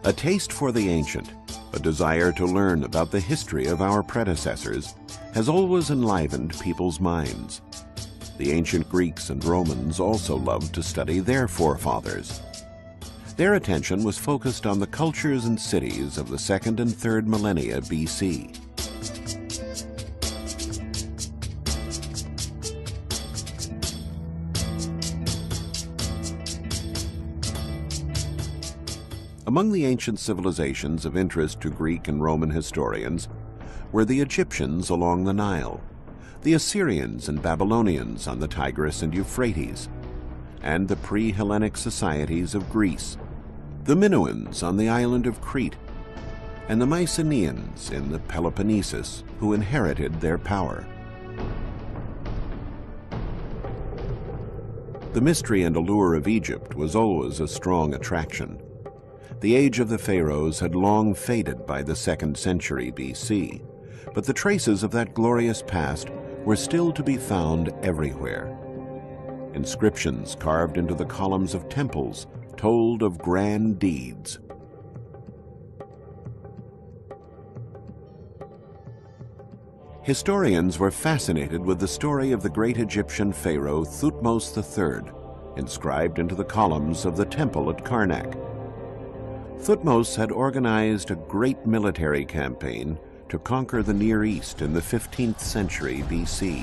A taste for the ancient, a desire to learn about the history of our predecessors, has always enlivened people's minds. The ancient Greeks and Romans also loved to study their forefathers. Their attention was focused on the cultures and cities of the 2nd and 3rd millennia BC. Among the ancient civilizations of interest to Greek and Roman historians were the Egyptians along the Nile, the Assyrians and Babylonians on the Tigris and Euphrates, and the pre-Hellenic societies of Greece, the Minoans on the island of Crete, and the Mycenaeans in the Peloponnesus, who inherited their power. The mystery and allure of Egypt was always a strong attraction. The age of the pharaohs had long faded by the 2nd century BC, but the traces of that glorious past were still to be found everywhere. Inscriptions carved into the columns of temples told of grand deeds. Historians were fascinated with the story of the great Egyptian pharaoh Thutmose III, inscribed into the columns of the temple at Karnak. Thutmose had organized a great military campaign to conquer the Near East in the 15th century BC.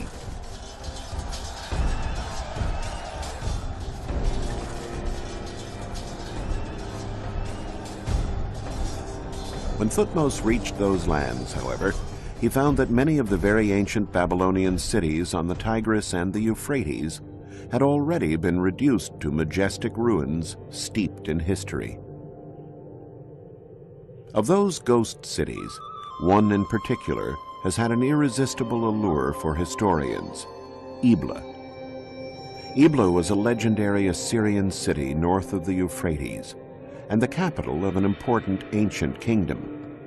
When Thutmose reached those lands, however, he found that many of the very ancient Babylonian cities on the Tigris and the Euphrates had already been reduced to majestic ruins steeped in history. Of those ghost cities, one in particular has had an irresistible allure for historians: Ebla. Ebla was a legendary Assyrian city north of the Euphrates and the capital of an important ancient kingdom.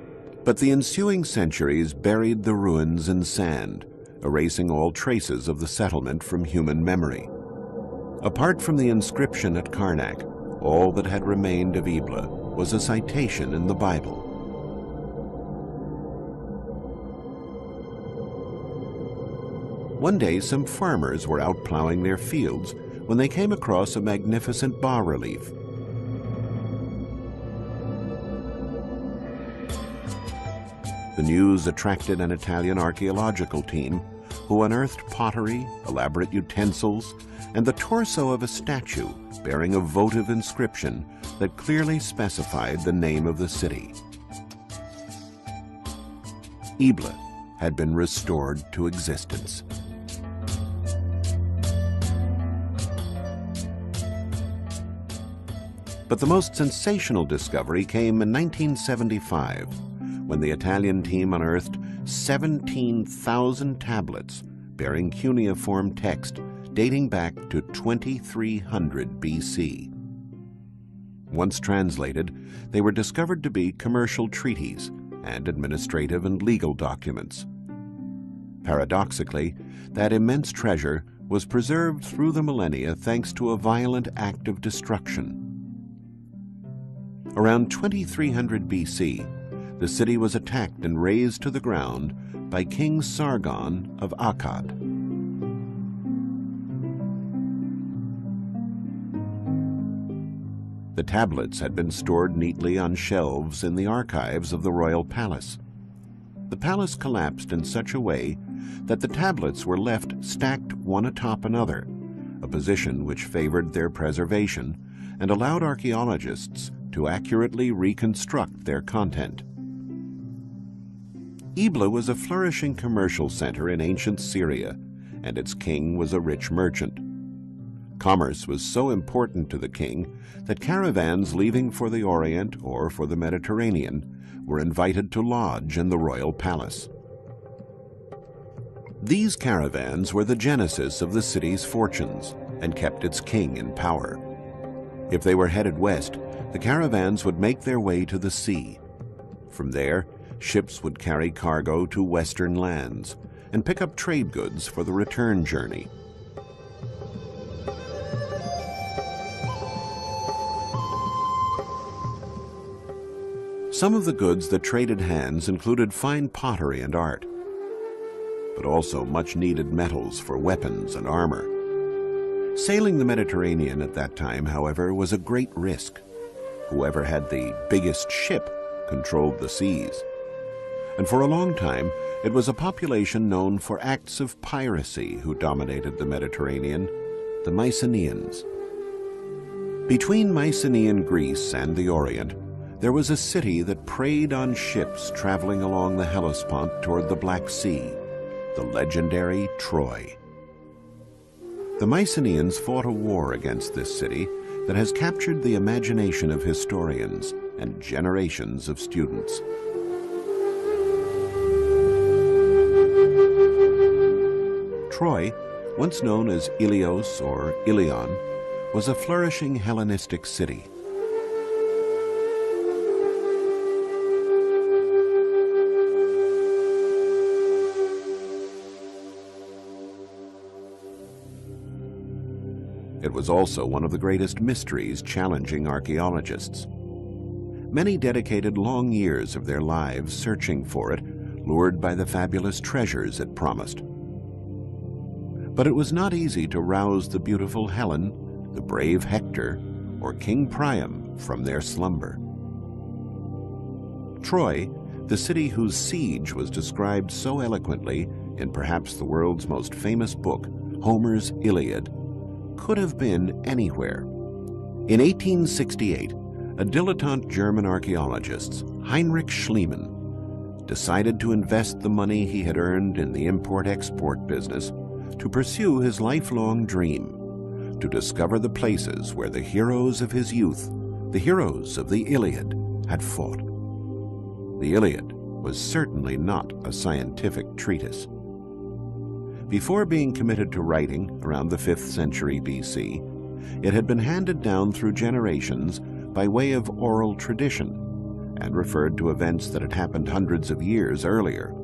But the ensuing centuries buried the ruins in sand, erasing all traces of the settlement from human memory. Apart from the inscription at Karnak, all that had remained of Ebla was a citation in the Bible. One day, some farmers were out plowing their fields when they came across a magnificent bas-relief. The news attracted an Italian archaeological team who unearthed pottery, elaborate utensils, and the torso of a statue bearing a votive inscription that clearly specified the name of the city. Ebla had been restored to existence. But the most sensational discovery came in 1975, when the Italian team unearthed 17,000 tablets bearing cuneiform text dating back to 2300 BC. Once translated, they were discovered to be commercial treaties and administrative and legal documents. Paradoxically, that immense treasure was preserved through the millennia thanks to a violent act of destruction. Around 2300 BC, the city was attacked and razed to the ground by King Sargon of Akkad. The tablets had been stored neatly on shelves in the archives of the royal palace. The palace collapsed in such a way that the tablets were left stacked one atop another, a position which favored their preservation and allowed archaeologists to accurately reconstruct their content. Ebla was a flourishing commercial center in ancient Syria, and its king was a rich merchant. Commerce was so important to the king that caravans leaving for the Orient or for the Mediterranean were invited to lodge in the royal palace. These caravans were the genesis of the city's fortunes and kept its king in power. If they were headed west, the caravans would make their way to the sea. From there, ships would carry cargo to western lands and pick up trade goods for the return journey. Some of the goods that traded hands included fine pottery and art, but also much-needed metals for weapons and armor. Sailing the Mediterranean at that time, however, was a great risk. Whoever had the biggest ship controlled the seas. And for a long time, it was a population known for acts of piracy who dominated the Mediterranean, the Mycenaeans. Between Mycenaean Greece and the Orient, there was a city that preyed on ships traveling along the Hellespont toward the Black Sea, the legendary Troy. The Mycenaeans fought a war against this city that has captured the imagination of historians and generations of students. Troy, once known as Ilios or Ilion, was a flourishing Hellenistic city. It was also one of the greatest mysteries challenging archaeologists. Many dedicated long years of their lives searching for it, lured by the fabulous treasures it promised. But it was not easy to rouse the beautiful Helen, the brave Hector, or King Priam from their slumber. Troy, the city whose siege was described so eloquently in perhaps the world's most famous book, Homer's Iliad, could have been anywhere. In 1868, a dilettante German archaeologist, Heinrich Schliemann, decided to invest the money he had earned in the import-export business to pursue his lifelong dream, to discover the places where the heroes of his youth, the heroes of the Iliad, had fought. The Iliad was certainly not a scientific treatise. Before being committed to writing around the 5th century BC, it had been handed down through generations by way of oral tradition and referred to events that had happened hundreds of years earlier.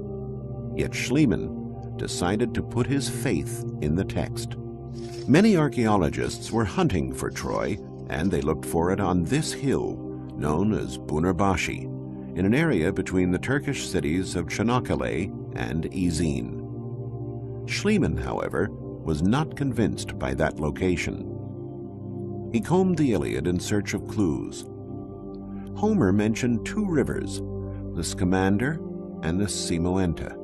Yet Schliemann decided to put his faith in the text. Many archaeologists were hunting for Troy, and they looked for it on this hill, known as Bunarbashi, in an area between the Turkish cities of Çanakkale and Izin. Schliemann, however, was not convinced by that location. He combed the Iliad in search of clues. Homer mentioned two rivers, the Scamander and the Simoentia.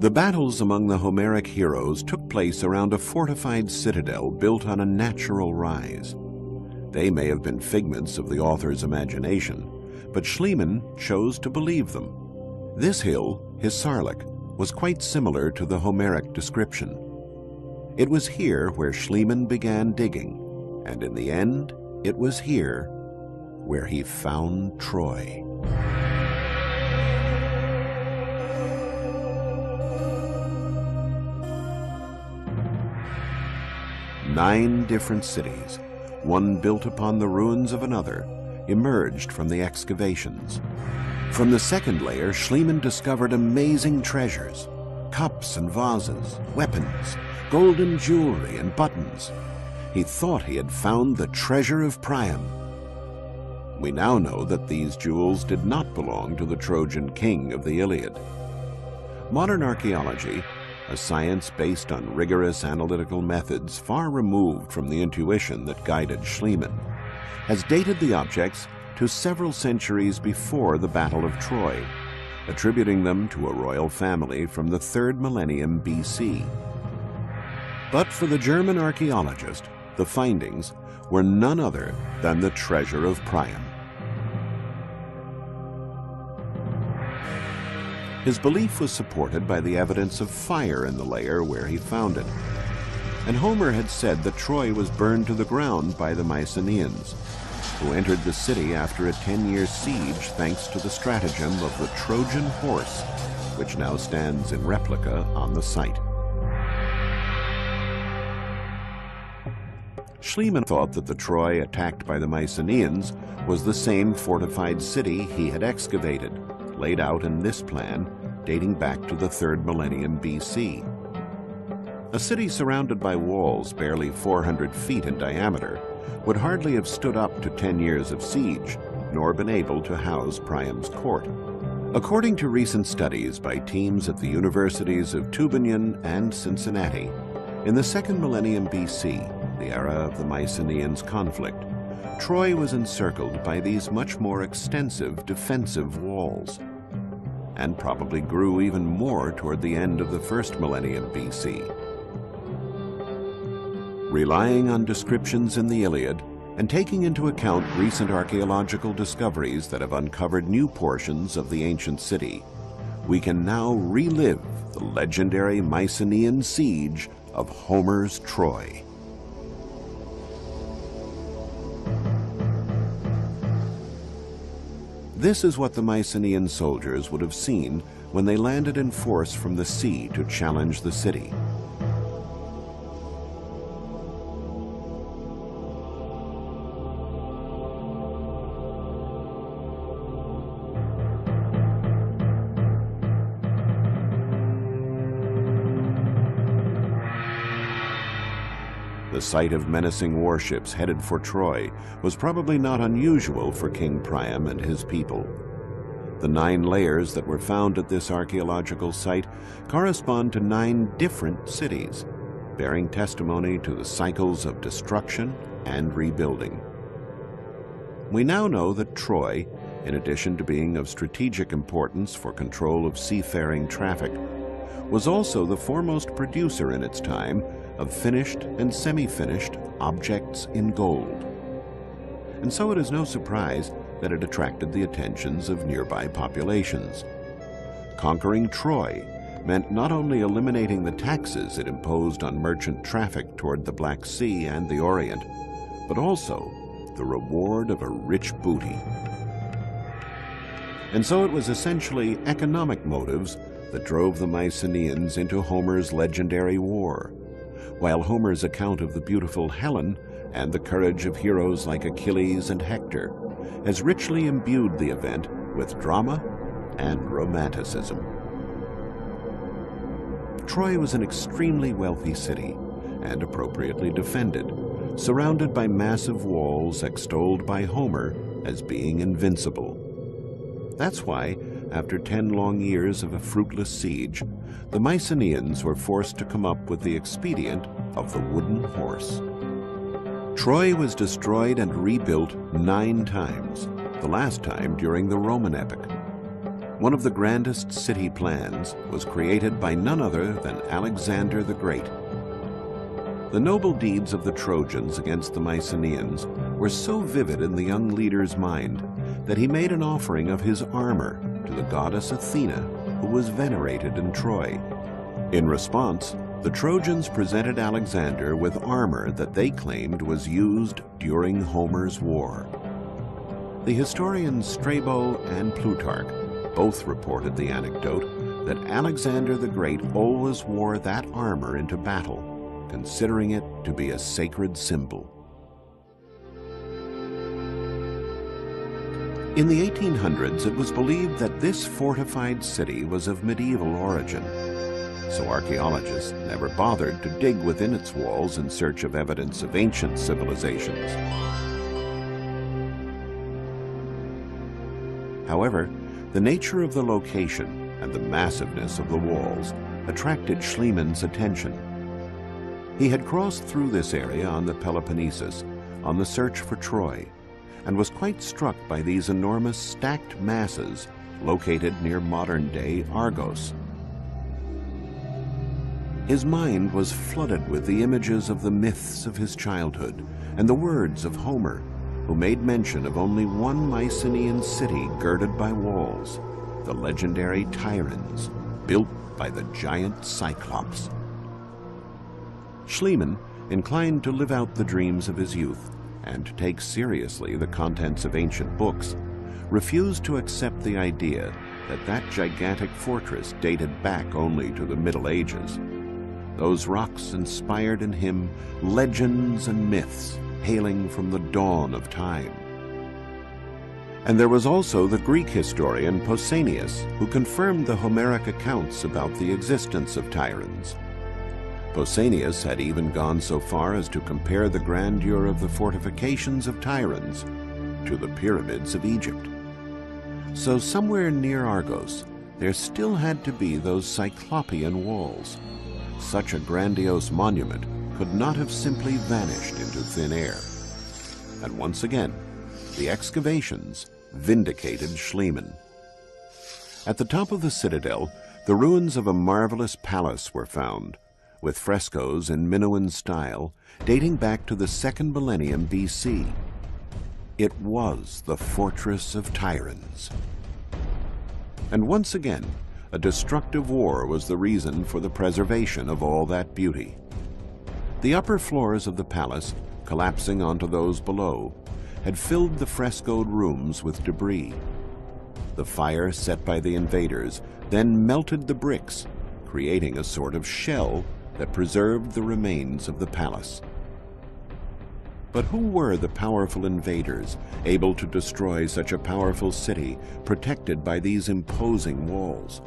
The battles among the Homeric heroes took place around a fortified citadel built on a natural rise. They may have been figments of the author's imagination, but Schliemann chose to believe them. This hill, Hisarlik, was quite similar to the Homeric description. It was here where Schliemann began digging, and in the end, it was here where he found Troy. Nine different cities, one built upon the ruins of another, emerged from the excavations. From the second layer, Schliemann discovered amazing treasures, cups and vases, weapons, golden jewelry and buttons. He thought he had found the treasure of Priam. We now know that these jewels did not belong to the Trojan king of the Iliad. Modern archaeology, a science based on rigorous analytical methods far removed from the intuition that guided Schliemann, has dated the objects to several centuries before the Battle of Troy, attributing them to a royal family from the 3rd millennium BC. But for the German archaeologist, the findings were none other than the treasure of Priam. His belief was supported by the evidence of fire in the layer where he found it. And Homer had said that Troy was burned to the ground by the Mycenaeans, who entered the city after a 10-year siege thanks to the stratagem of the Trojan horse, which now stands in replica on the site. Schliemann thought that the Troy attacked by the Mycenaeans was the same fortified city he had excavated, laid out in this plan dating back to the 3rd millennium BC. A city surrounded by walls barely 400 feet in diameter would hardly have stood up to 10 years of siege, nor been able to house Priam's court. According to recent studies by teams at the universities of Tübingen and Cincinnati, in the 2nd millennium BC, the era of the Mycenaeans conflict, Troy was encircled by these much more extensive defensive walls, and probably grew even more toward the end of the 1st millennium BC. Relying on descriptions in the Iliad and taking into account recent archaeological discoveries that have uncovered new portions of the ancient city, we can now relive the legendary Mycenaean siege of Homer's Troy. This is what the Mycenaean soldiers would have seen when they landed in force from the sea to challenge the city. The sight of menacing warships headed for Troy was probably not unusual for King Priam and his people. The 9 layers that were found at this archaeological site correspond to 9 different cities, bearing testimony to the cycles of destruction and rebuilding. We now know that Troy, in addition to being of strategic importance for control of seafaring traffic, was also the foremost producer in its time of finished and semi-finished objects in gold. And so it is no surprise that it attracted the attentions of nearby populations. Conquering Troy meant not only eliminating the taxes it imposed on merchant traffic toward the Black Sea and the Orient, but also the reward of a rich booty. And so it was essentially economic motives that drove the Mycenaeans into Homer's legendary war, while Homer's account of the beautiful Helen and the courage of heroes like Achilles and Hector has richly imbued the event with drama and romanticism. Troy was an extremely wealthy city and appropriately defended, surrounded by massive walls extolled by Homer as being invincible. That's why, after 10 long years of a fruitless siege, the Mycenaeans were forced to come up with the expedient of the wooden horse. Troy was destroyed and rebuilt 9 times, the last time during the Roman epoch. One of the grandest city plans was created by none other than Alexander the Great. The noble deeds of the Trojans against the Mycenaeans were so vivid in the young leader's mind that he made an offering of his armor to the goddess Athena, who was venerated in Troy. In response, the Trojans presented Alexander with armor that they claimed was used during Homer's war. The historians Strabo and Plutarch both reported the anecdote that Alexander the Great always wore that armor into battle, considering it to be a sacred symbol. In the 1800s, it was believed that this fortified city was of medieval origin, so archaeologists never bothered to dig within its walls in search of evidence of ancient civilizations. However, the nature of the location and the massiveness of the walls attracted Schliemann's attention. He had crossed through this area on the Peloponnesus on the search for Troy, and was quite struck by these enormous stacked masses located near modern-day Argos. His mind was flooded with the images of the myths of his childhood and the words of Homer, who made mention of only one Mycenaean city girded by walls, the legendary Tyrans, built by the giant Cyclops. Schliemann, inclined to live out the dreams of his youth and to take seriously the contents of ancient books, refused to accept the idea that that gigantic fortress dated back only to the Middle Ages. Those rocks inspired in him legends and myths hailing from the dawn of time. And there was also the Greek historian Pausanias, who confirmed the Homeric accounts about the existence of Tyrans. Pausanias had even gone so far as to compare the grandeur of the fortifications of Tyrans to the pyramids of Egypt. So somewhere near Argos, there still had to be those cyclopean walls. Such a grandiose monument could not have simply vanished into thin air. And once again, the excavations vindicated Schliemann. At the top of the citadel, the ruins of a marvelous palace were found, with frescoes in Minoan style dating back to the 2nd millennium BC. It was the Fortress of Tyrants. And once again, a destructive war was the reason for the preservation of all that beauty. The upper floors of the palace, collapsing onto those below, had filled the frescoed rooms with debris. The fire set by the invaders then melted the bricks, creating a sort of shell that preserved the remains of the palace. But who were the powerful invaders able to destroy such a powerful city protected by these imposing walls?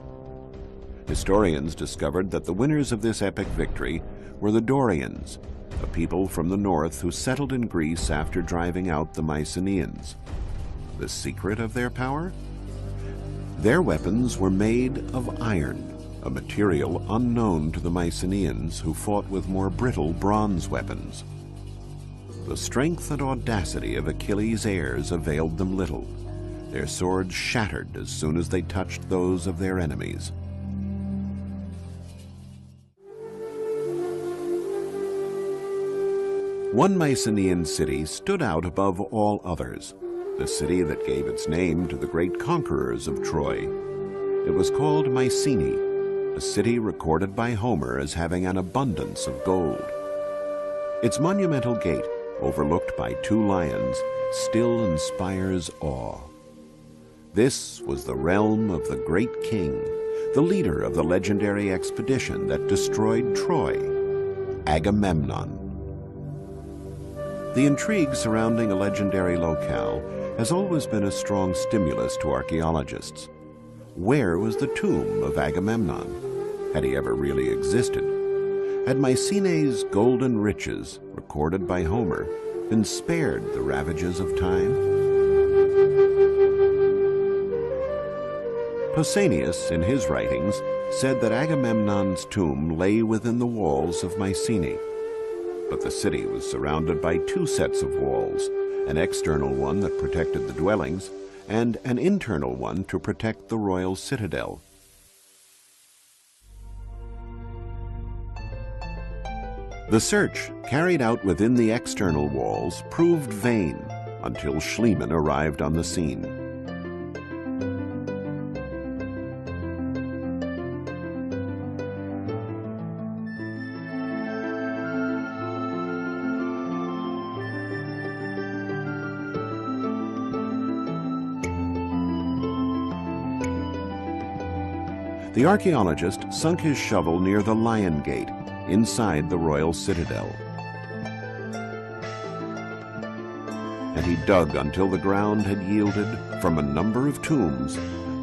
Historians discovered that the winners of this epic victory were the Dorians, a people from the north who settled in Greece after driving out the Mycenaeans. The secret of their power? Their weapons were made of iron, a material unknown to the Mycenaeans, who fought with more brittle bronze weapons. The strength and audacity of Achilles' heirs availed them little. Their swords shattered as soon as they touched those of their enemies. One Mycenaean city stood out above all others, the city that gave its name to the great conquerors of Troy. It was called Mycenae, a city recorded by Homer as having an abundance of gold. Its monumental gate, overlooked by 2 lions, still inspires awe. This was the realm of the great king, the leader of the legendary expedition that destroyed Troy, Agamemnon. The intrigue surrounding a legendary locale has always been a strong stimulus to archaeologists. Where was the tomb of Agamemnon? Had he ever really existed? Had Mycenae's golden riches, recorded by Homer, been spared the ravages of time? Pausanias, in his writings, said that Agamemnon's tomb lay within the walls of Mycenae. But the city was surrounded by 2 sets of walls, an external one that protected the dwellings, and an internal one to protect the royal citadel. The search carried out within the external walls proved vain until Schliemann arrived on the scene. The archaeologist sunk his shovel near the Lion Gate, inside the royal citadel. And he dug until the ground had yielded, from a number of tombs,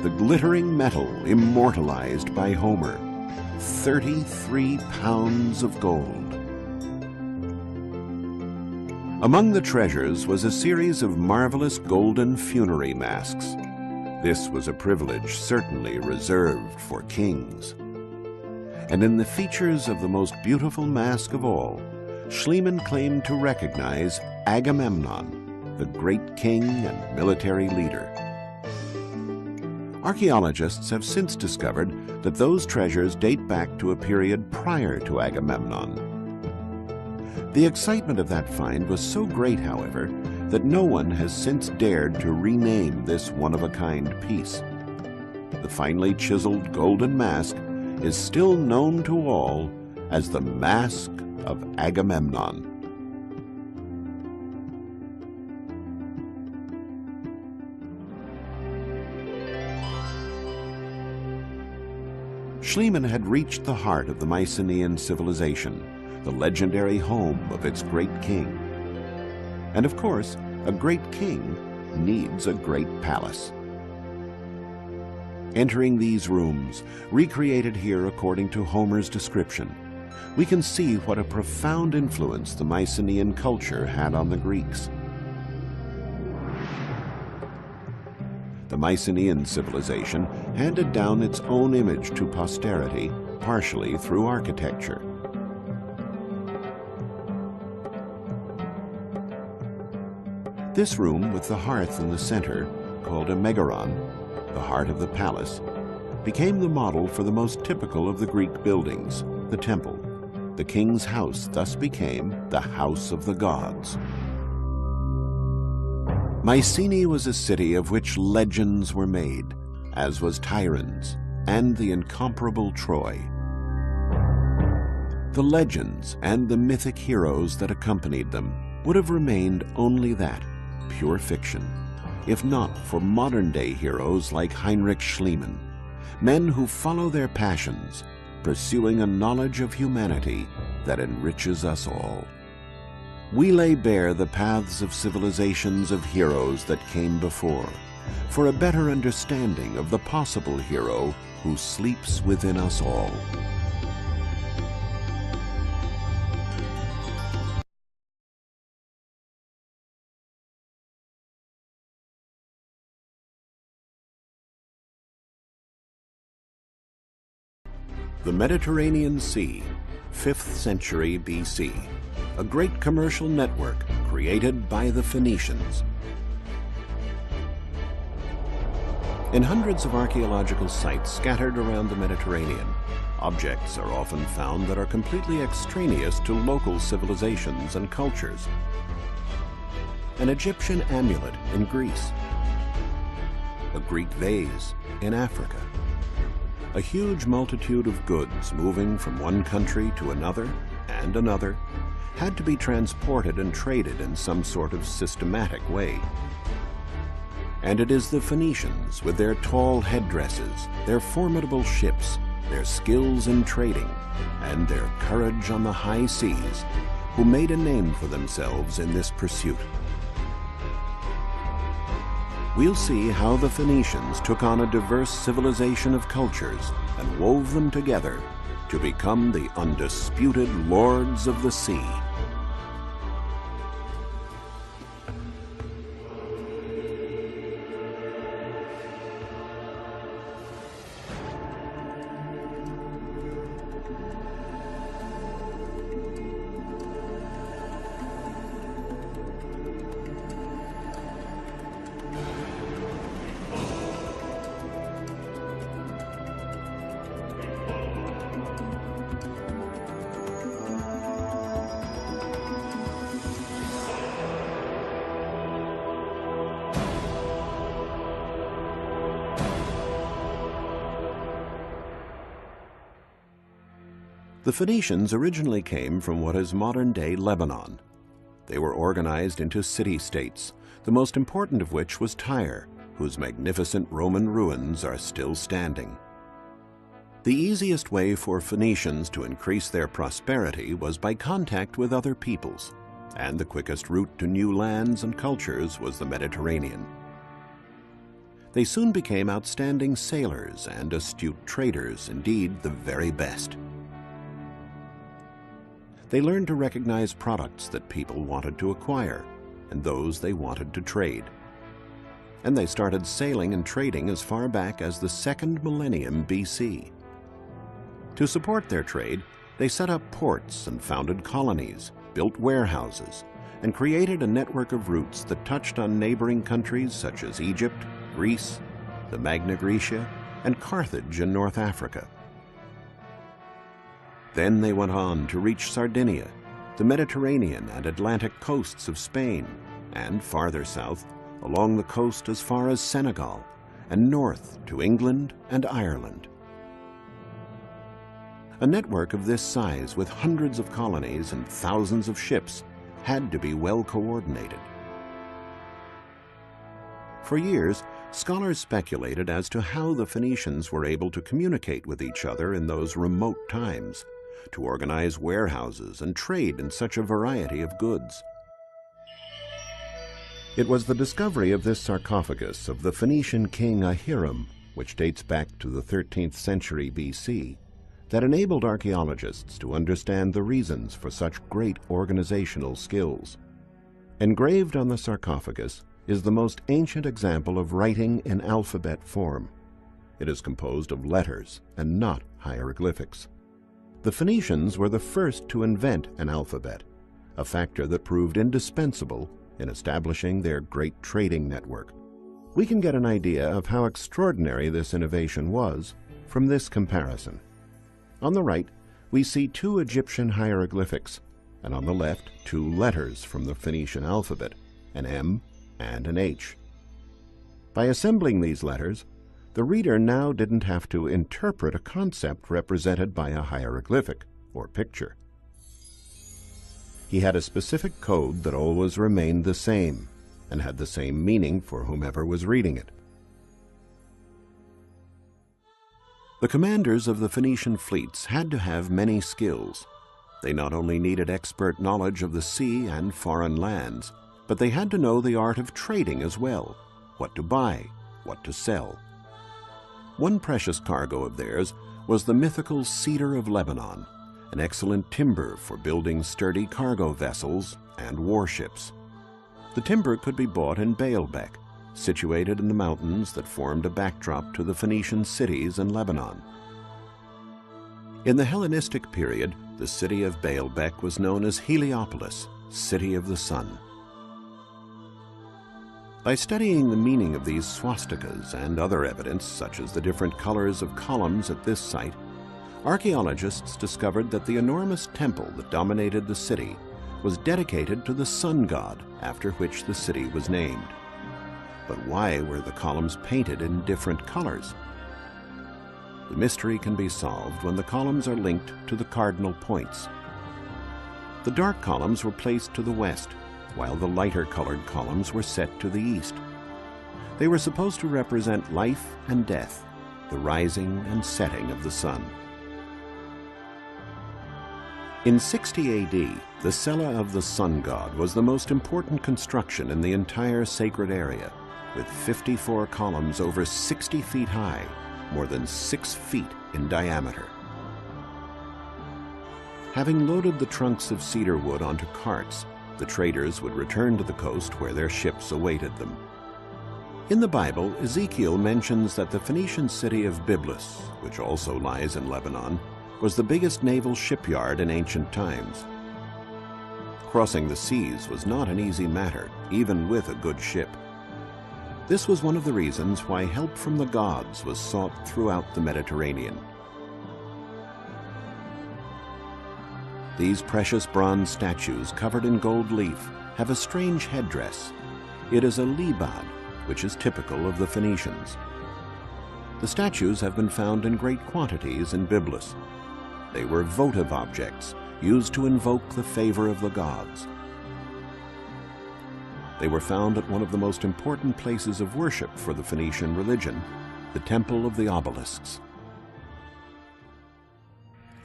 the glittering metal immortalized by Homer, 33 pounds of gold. Among the treasures was a series of marvelous golden funerary masks. This was a privilege certainly reserved for kings. And in the features of the most beautiful mask of all, Schliemann claimed to recognize Agamemnon, the great king and military leader. Archaeologists have since discovered that those treasures date back to a period prior to Agamemnon. The excitement of that find was so great, however, that no one has since dared to rename this one-of-a-kind piece. The finely chiseled golden mask is still known to all as the Mask of Agamemnon. Schliemann had reached the heart of the Mycenaean civilization, the legendary home of its great king. And of course, a great king needs a great palace. Entering these rooms, recreated here according to Homer's description, we can see what a profound influence the Mycenaean culture had on the Greeks. The Mycenaean civilization handed down its own image to posterity, partially through architecture. This room with the hearth in the center, called a megaron, the heart of the palace, became the model for the most typical of the Greek buildings, the temple. The king's house thus became the house of the gods. Mycenae was a city of which legends were made, as was Tiryns and the incomparable Troy. The legends and the mythic heroes that accompanied them would have remained only that, pure fiction, if not for modern-day heroes like Heinrich Schliemann, men who follow their passions, pursuing a knowledge of humanity that enriches us all. We lay bare the paths of civilizations of heroes that came before, for a better understanding of the possible hero who sleeps within us all. The Mediterranean Sea, 5th century BC, a great commercial network created by the Phoenicians. In hundreds of archaeological sites scattered around the Mediterranean, objects are often found that are completely extraneous to local civilizations and cultures. An Egyptian amulet in Greece, a Greek vase in Africa, a huge multitude of goods moving from one country to another and another had to be transported and traded in some sort of systematic way. And it is the Phoenicians, with their tall headdresses, their formidable ships, their skills in trading, and their courage on the high seas, who made a name for themselves in this pursuit. We'll see how the Phoenicians took on a diverse civilization of cultures and wove them together to become the undisputed lords of the sea. The Phoenicians originally came from what is modern-day Lebanon. They were organized into city-states, the most important of which was Tyre, whose magnificent Roman ruins are still standing. The easiest way for Phoenicians to increase their prosperity was by contact with other peoples, and the quickest route to new lands and cultures was the Mediterranean. They soon became outstanding sailors and astute traders, indeed the very best. They learned to recognize products that people wanted to acquire and those they wanted to trade. And they started sailing and trading as far back as the 2nd millennium BC. To support their trade, they set up ports and founded colonies, built warehouses, and created a network of routes that touched on neighboring countries such as Egypt, Greece, the Magna Graecia, and Carthage in North Africa. Then they went on to reach Sardinia, the Mediterranean and Atlantic coasts of Spain, and farther south, along the coast as far as Senegal, and north to England and Ireland. A network of this size with hundreds of colonies and thousands of ships had to be well coordinated. For years, scholars speculated as to how the Phoenicians were able to communicate with each other in those remote times, to organize warehouses and trade in such a variety of goods. It was the discovery of this sarcophagus of the Phoenician king Ahiram, which dates back to the 13th century BC, that enabled archaeologists to understand the reasons for such great organizational skills. Engraved on the sarcophagus is the most ancient example of writing in alphabet form. It is composed of letters and not hieroglyphics. The Phoenicians were the first to invent an alphabet, a factor that proved indispensable in establishing their great trading network. We can get an idea of how extraordinary this innovation was from this comparison. On the right, we see two Egyptian hieroglyphics, and on the left, two letters from the Phoenician alphabet, an M and an H. By assembling these letters, the reader now didn't have to interpret a concept represented by a hieroglyphic or picture. He had a specific code that always remained the same and had the same meaning for whomever was reading it. The commanders of the Phoenician fleets had to have many skills. They not only needed expert knowledge of the sea and foreign lands, but they had to know the art of trading as well, what to buy, what to sell. One precious cargo of theirs was the mythical cedar of Lebanon, an excellent timber for building sturdy cargo vessels and warships. The timber could be bought in Baalbek, situated in the mountains that formed a backdrop to the Phoenician cities in Lebanon. In the Hellenistic period, the city of Baalbek was known as Heliopolis, City of the Sun. By studying the meaning of these swastikas and other evidence, such as the different colors of columns at this site, archaeologists discovered that the enormous temple that dominated the city was dedicated to the sun god, after which the city was named. But why were the columns painted in different colors? The mystery can be solved when the columns are linked to the cardinal points. The dark columns were placed to the west, while the lighter colored columns were set to the east. They were supposed to represent life and death, the rising and setting of the sun. In 60 AD, the cella of the sun god was the most important construction in the entire sacred area, with 54 columns over 60 feet high, more than 6 feet in diameter. Having loaded the trunks of cedar wood onto carts, the traders would return to the coast where their ships awaited them. In the Bible, Ezekiel mentions that the Phoenician city of Byblus, which also lies in Lebanon, was the biggest naval shipyard in ancient times. Crossing the seas was not an easy matter, even with a good ship. This was one of the reasons why help from the gods was sought throughout the Mediterranean. These precious bronze statues covered in gold leaf have a strange headdress. It is a libad, which is typical of the Phoenicians. The statues have been found in great quantities in Byblus. They were votive objects used to invoke the favor of the gods. They were found at one of the most important places of worship for the Phoenician religion, the Temple of the Obelisks.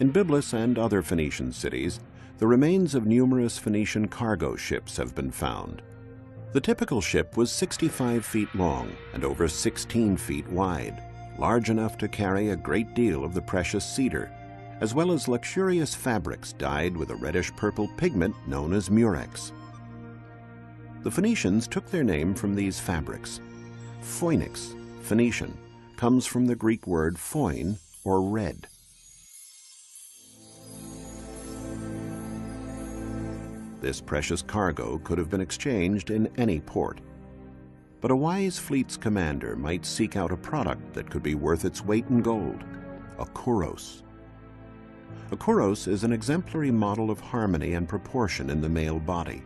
In Byblus and other Phoenician cities, the remains of numerous Phoenician cargo ships have been found. The typical ship was 65 feet long and over 16 feet wide, large enough to carry a great deal of the precious cedar, as well as luxurious fabrics dyed with a reddish-purple pigment known as murex. The Phoenicians took their name from these fabrics. Phoenix, Phoenician, comes from the Greek word phoin, or red. This precious cargo could have been exchanged in any port. But a wise fleet's commander might seek out a product that could be worth its weight in gold, a kouros. A kouros is an exemplary model of harmony and proportion in the male body.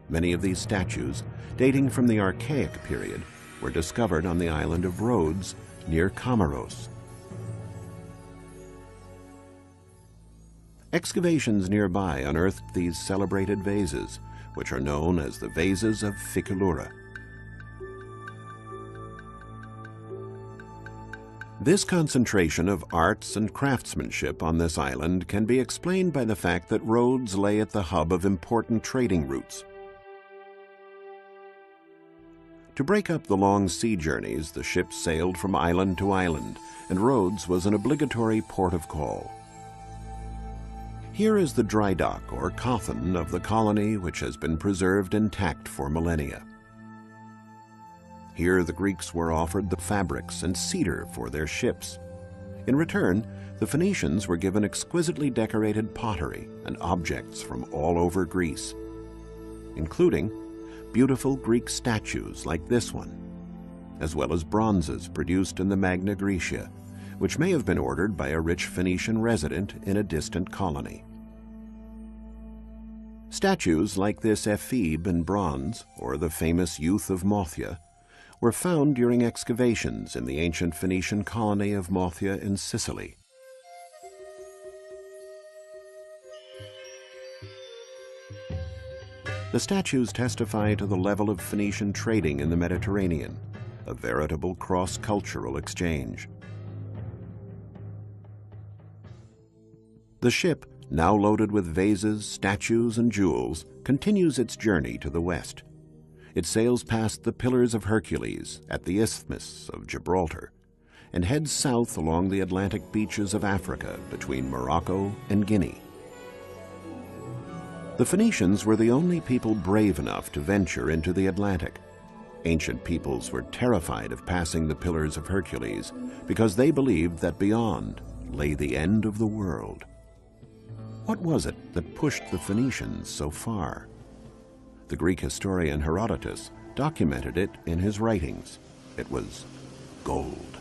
Many of these statues, dating from the Archaic period, were discovered on the island of Rhodes near Comoros. Excavations nearby unearthed these celebrated vases, which are known as the vases of Ficalura. This concentration of arts and craftsmanship on this island can be explained by the fact that Rhodes lay at the hub of important trading routes. To break up the long sea journeys, the ships sailed from island to island, and Rhodes was an obligatory port of call. Here is the dry dock or coffin of the colony, which has been preserved intact for millennia. Here the Greeks were offered the fabrics and cedar for their ships. In return, the Phoenicians were given exquisitely decorated pottery and objects from all over Greece, including beautiful Greek statues like this one, as well as bronzes produced in the Magna Graecia, which may have been ordered by a rich Phoenician resident in a distant colony. Statues like this ephebe in bronze, or the famous Youth of Mothia, were found during excavations in the ancient Phoenician colony of Mothia in Sicily. The statues testify to the level of Phoenician trading in the Mediterranean, a veritable cross-cultural exchange. The ship, now loaded with vases, statues, and jewels, continues its journey to the west. It sails past the Pillars of Hercules at the Isthmus of Gibraltar and heads south along the Atlantic beaches of Africa between Morocco and Guinea. The Phoenicians were the only people brave enough to venture into the Atlantic. Ancient peoples were terrified of passing the Pillars of Hercules because they believed that beyond lay the end of the world. What was it that pushed the Phoenicians so far? The Greek historian Herodotus documented it in his writings. It was gold.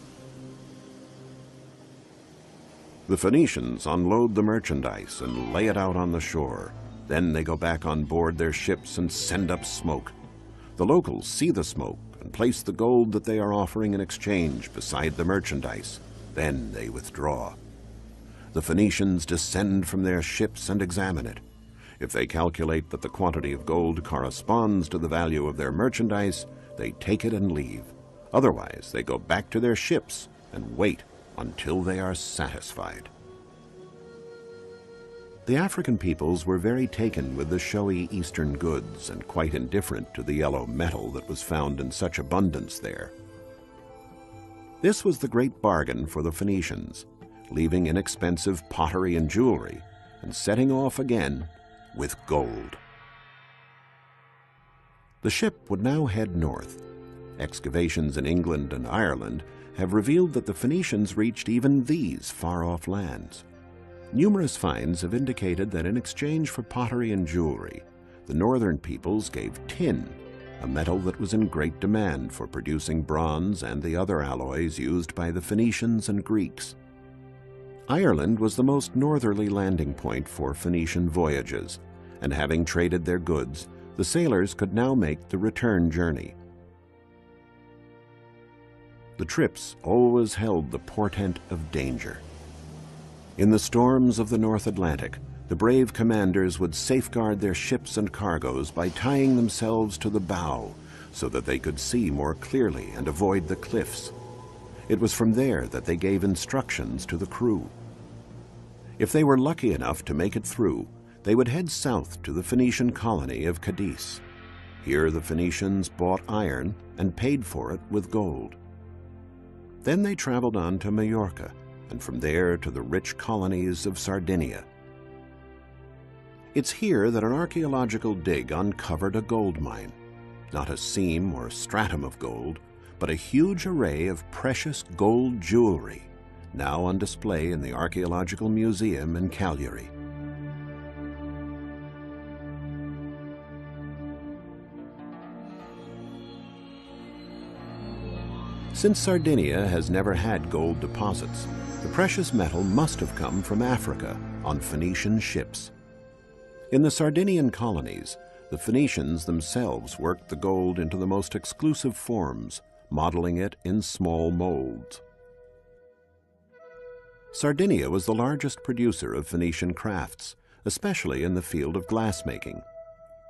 The Phoenicians unload the merchandise and lay it out on the shore. Then they go back on board their ships and send up smoke. The locals see the smoke and place the gold that they are offering in exchange beside the merchandise. Then they withdraw. The Phoenicians descend from their ships and examine it. If they calculate that the quantity of gold corresponds to the value of their merchandise, they take it and leave. Otherwise, they go back to their ships and wait until they are satisfied. The African peoples were very taken with the showy Eastern goods and quite indifferent to the yellow metal that was found in such abundance there. This was the great bargain for the Phoenicians, leaving inexpensive pottery and jewelry and setting off again with gold. The ship would now head north. Excavations in England and Ireland have revealed that the Phoenicians reached even these far-off lands. Numerous finds have indicated that in exchange for pottery and jewelry, the northern peoples gave tin, a metal that was in great demand for producing bronze and the other alloys used by the Phoenicians and Greeks. Ireland was the most northerly landing point for Phoenician voyages, and having traded their goods, the sailors could now make the return journey. The trips always held the portent of danger. In the storms of the North Atlantic, the brave commanders would safeguard their ships and cargoes by tying themselves to the bow so that they could see more clearly and avoid the cliffs. It was from there that they gave instructions to the crew. If they were lucky enough to make it through, they would head south to the Phoenician colony of Cadiz. Here the Phoenicians bought iron and paid for it with gold. Then they traveled on to Majorca, and from there to the rich colonies of Sardinia. It's here that an archaeological dig uncovered a gold mine, not a seam or stratum of gold, but a huge array of precious gold jewelry, now on display in the Archaeological Museum in Cagliari. Since Sardinia has never had gold deposits, the precious metal must have come from Africa on Phoenician ships. In the Sardinian colonies, the Phoenicians themselves worked the gold into the most exclusive forms, modeling it in small molds. Sardinia was the largest producer of Phoenician crafts, especially in the field of glassmaking.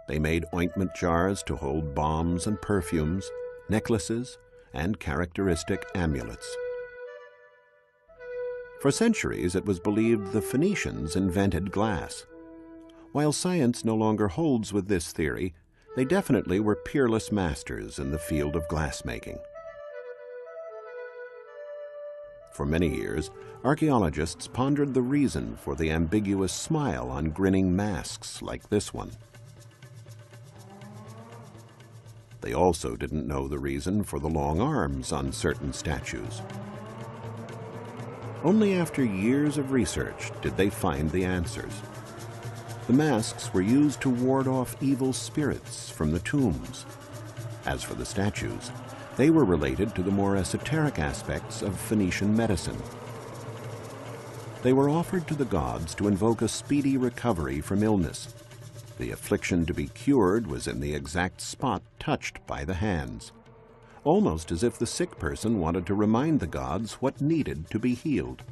They made ointment jars to hold balms and perfumes, necklaces, and characteristic amulets. For centuries, it was believed the Phoenicians invented glass. While science no longer holds with this theory, they definitely were peerless masters in the field of glassmaking. For many years, archaeologists pondered the reason for the ambiguous smile on grinning masks like this one. They also didn't know the reason for the long arms on certain statues. Only after years of research did they find the answers. The masks were used to ward off evil spirits from the tombs. As for the statues, they were related to the more esoteric aspects of Phoenician medicine. They were offered to the gods to invoke a speedy recovery from illness. The affliction to be cured was in the exact spot touched by the hands, almost as if the sick person wanted to remind the gods what needed to be healed.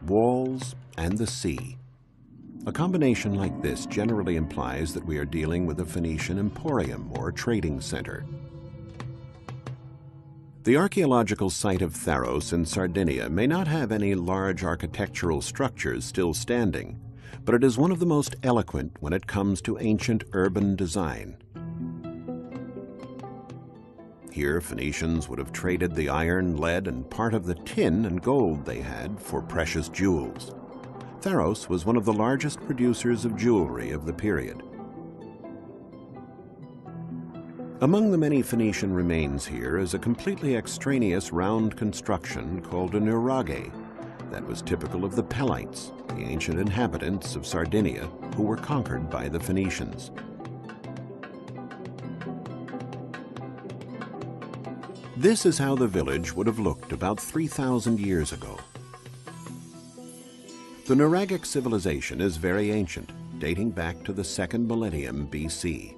Walls and the sea. A combination like this generally implies that we are dealing with a Phoenician emporium or trading center. The archaeological site of Tharos in Sardinia may not have any large architectural structures still standing, but it is one of the most eloquent when it comes to ancient urban design. Here, Phoenicians would have traded the iron, lead, and part of the tin and gold they had for precious jewels. Tharos was one of the largest producers of jewelry of the period. Among the many Phoenician remains here is a completely extraneous round construction called a nuraghe that was typical of the Pelites, the ancient inhabitants of Sardinia who were conquered by the Phoenicians. This is how the village would have looked about 3,000 years ago. The Nuraghic civilization is very ancient, dating back to the 2nd millennium BC.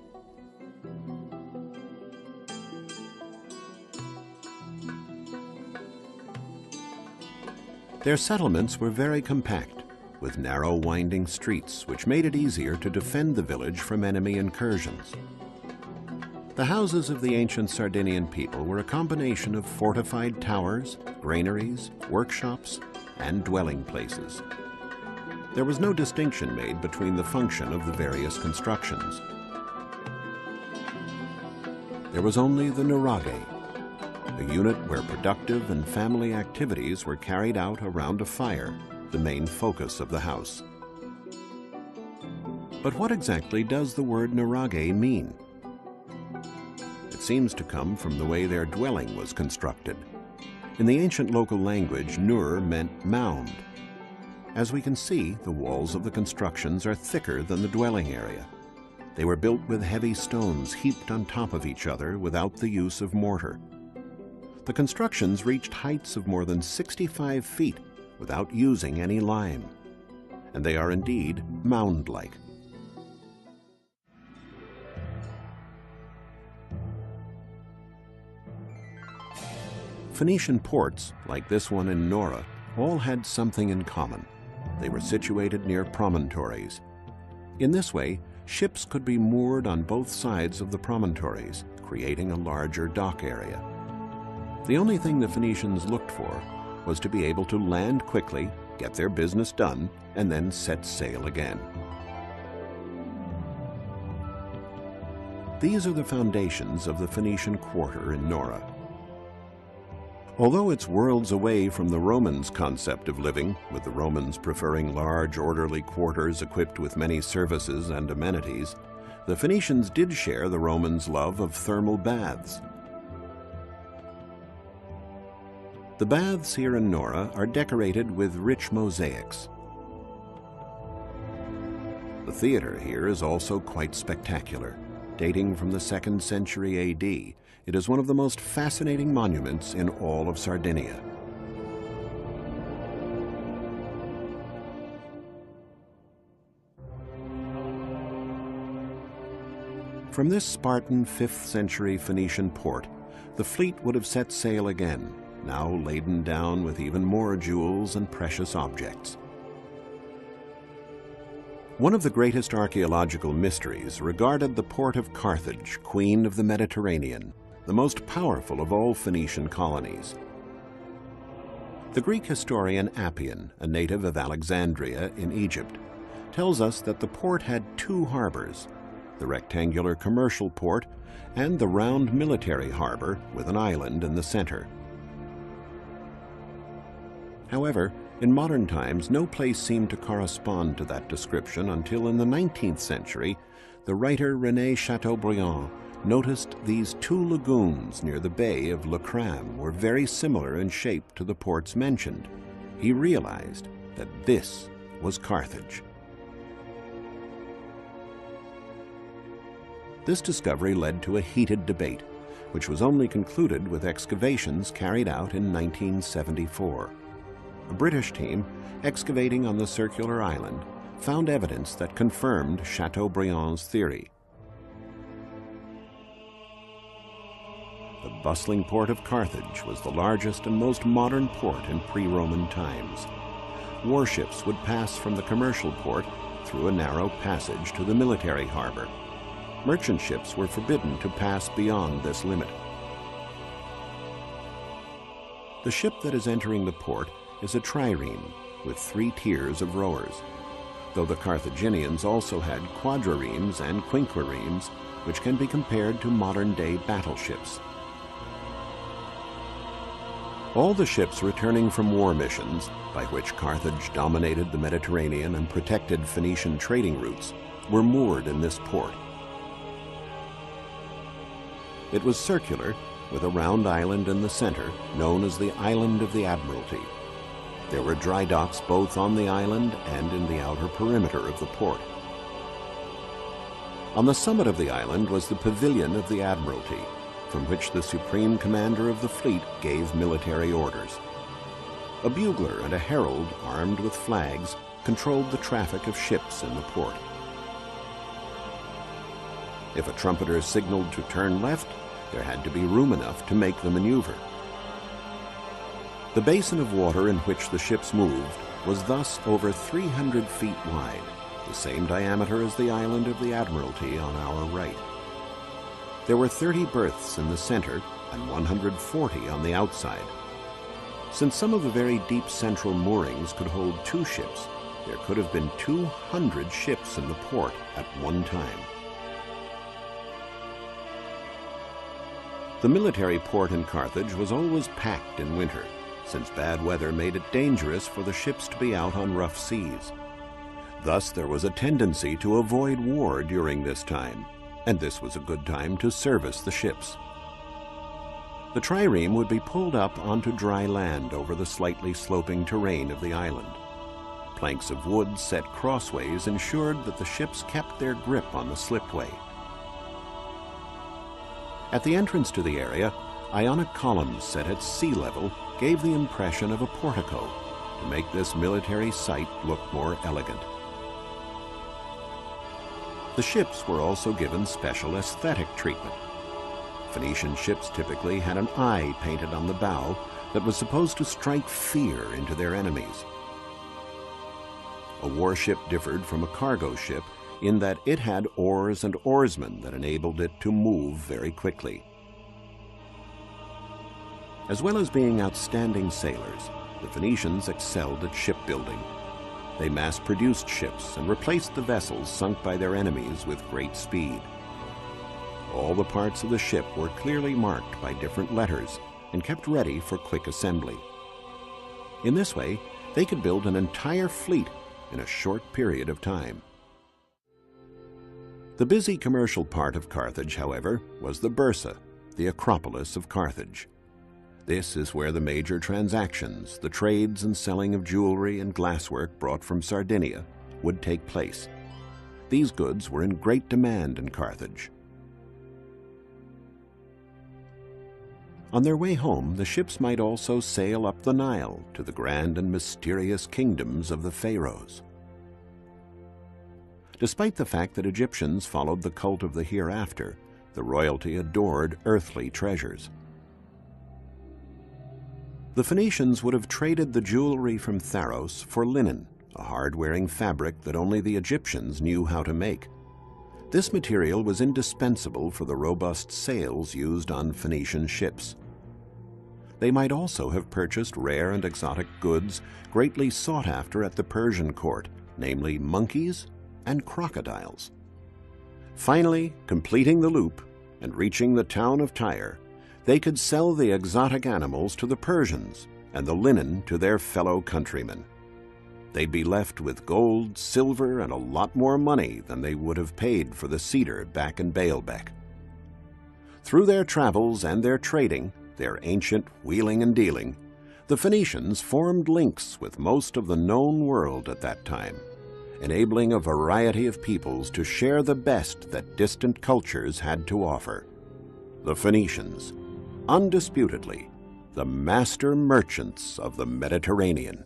Their settlements were very compact, with narrow winding streets which made it easier to defend the village from enemy incursions. The houses of the ancient Sardinian people were a combination of fortified towers, granaries, workshops, and dwelling places. There was no distinction made between the function of the various constructions. There was only the nuraghe, a unit where productive and family activities were carried out around a fire, the main focus of the house. But what exactly does the word nuraghe mean? It seems to come from the way their dwelling was constructed. In the ancient local language, nur meant mound. As we can see, the walls of the constructions are thicker than the dwelling area. They were built with heavy stones heaped on top of each other without the use of mortar. The constructions reached heights of more than 65 feet without using any lime, and they are indeed mound-like. Phoenician ports, like this one in Nora, all had something in common. They were situated near promontories. In this way, ships could be moored on both sides of the promontories, creating a larger dock area. The only thing the Phoenicians looked for was to be able to land quickly, get their business done, and then set sail again. These are the foundations of the Phoenician quarter in Nora. Although it's worlds away from the Romans' concept of living, with the Romans preferring large, orderly quarters equipped with many services and amenities, the Phoenicians did share the Romans' love of thermal baths. The baths here in Nora are decorated with rich mosaics. The theater here is also quite spectacular. Dating from the 2nd century AD, it is one of the most fascinating monuments in all of Sardinia. From this Spartan 5th century Phoenician port, the fleet would have set sail again, now laden down with even more jewels and precious objects. One of the greatest archaeological mysteries regarded the port of Carthage, Queen of the Mediterranean, the most powerful of all Phoenician colonies. The Greek historian Appian, a native of Alexandria in Egypt, tells us that the port had 2 harbors, the rectangular commercial port and the round military harbor with an island in the center. However, In modern times, no place seemed to correspond to that description until in the 19th century, the writer René Chateaubriand noticed these two lagoons near the bay of Le Cram were very similar in shape to the ports mentioned. He realized that this was Carthage. This discovery led to a heated debate, which was only concluded with excavations carried out in 1974. A British team, excavating on the circular island, found evidence that confirmed Chateaubriand's theory. The bustling port of Carthage was the largest and most modern port in pre-Roman times. Warships would pass from the commercial port through a narrow passage to the military harbor. Merchant ships were forbidden to pass beyond this limit. The ship that is entering the port is a trireme with 3 tiers of rowers, though the Carthaginians also had quadriremes and quinquiremes, which can be compared to modern-day battleships. All the ships returning from war missions, by which Carthage dominated the Mediterranean and protected Phoenician trading routes, were moored in this port. It was circular, with a round island in the center, known as the Island of the Admiralty. There were dry docks both on the island and in the outer perimeter of the port. On the summit of the island was the Pavilion of the Admiralty, from which the supreme commander of the fleet gave military orders. A bugler and a herald, armed with flags, controlled the traffic of ships in the port. If a trumpeter signaled to turn left, there had to be room enough to make the maneuver. The basin of water in which the ships moved was thus over 300 feet wide, the same diameter as the Island of the Admiralty on our right. There were 30 berths in the center and 140 on the outside. Since some of the very deep central moorings could hold 2 ships, there could have been 200 ships in the port at one time. The military port in Carthage was always packed in winter, since bad weather made it dangerous for the ships to be out on rough seas. Thus, there was a tendency to avoid war during this time, and this was a good time to service the ships. The trireme would be pulled up onto dry land over the slightly sloping terrain of the island. Planks of wood set crossways ensured that the ships kept their grip on the slipway. At the entrance to the area, Ionic columns set at sea level gave the impression of a portico to make this military site look more elegant. The ships were also given special aesthetic treatment. Phoenician ships typically had an eye painted on the bow that was supposed to strike fear into their enemies. A warship differed from a cargo ship in that it had oars and oarsmen that enabled it to move very quickly. As well as being outstanding sailors, the Phoenicians excelled at shipbuilding. They mass-produced ships and replaced the vessels sunk by their enemies with great speed. All the parts of the ship were clearly marked by different letters and kept ready for quick assembly. In this way, they could build an entire fleet in a short period of time. The busy commercial part of Carthage, however, was the Bursa, the Acropolis of Carthage. This is where the major transactions, the trades and selling of jewelry and glasswork brought from Sardinia, would take place. These goods were in great demand in Carthage. On their way home, the ships might also sail up the Nile to the grand and mysterious kingdoms of the pharaohs. Despite the fact that Egyptians followed the cult of the hereafter, the royalty adored earthly treasures. The Phoenicians would have traded the jewelry from Pharos for linen, a hard-wearing fabric that only the Egyptians knew how to make. This material was indispensable for the robust sails used on Phoenician ships. They might also have purchased rare and exotic goods greatly sought after at the Persian court, namely monkeys and crocodiles. Finally, completing the loop and reaching the town of Tyre, they could sell the exotic animals to the Persians and the linen to their fellow countrymen. They'd be left with gold, silver, and a lot more money than they would have paid for the cedar back in Baalbek. Through their travels and their trading, their ancient wheeling and dealing, the Phoenicians formed links with most of the known world at that time, enabling a variety of peoples to share the best that distant cultures had to offer. The Phoenicians, undisputedly, the master merchants of the Mediterranean.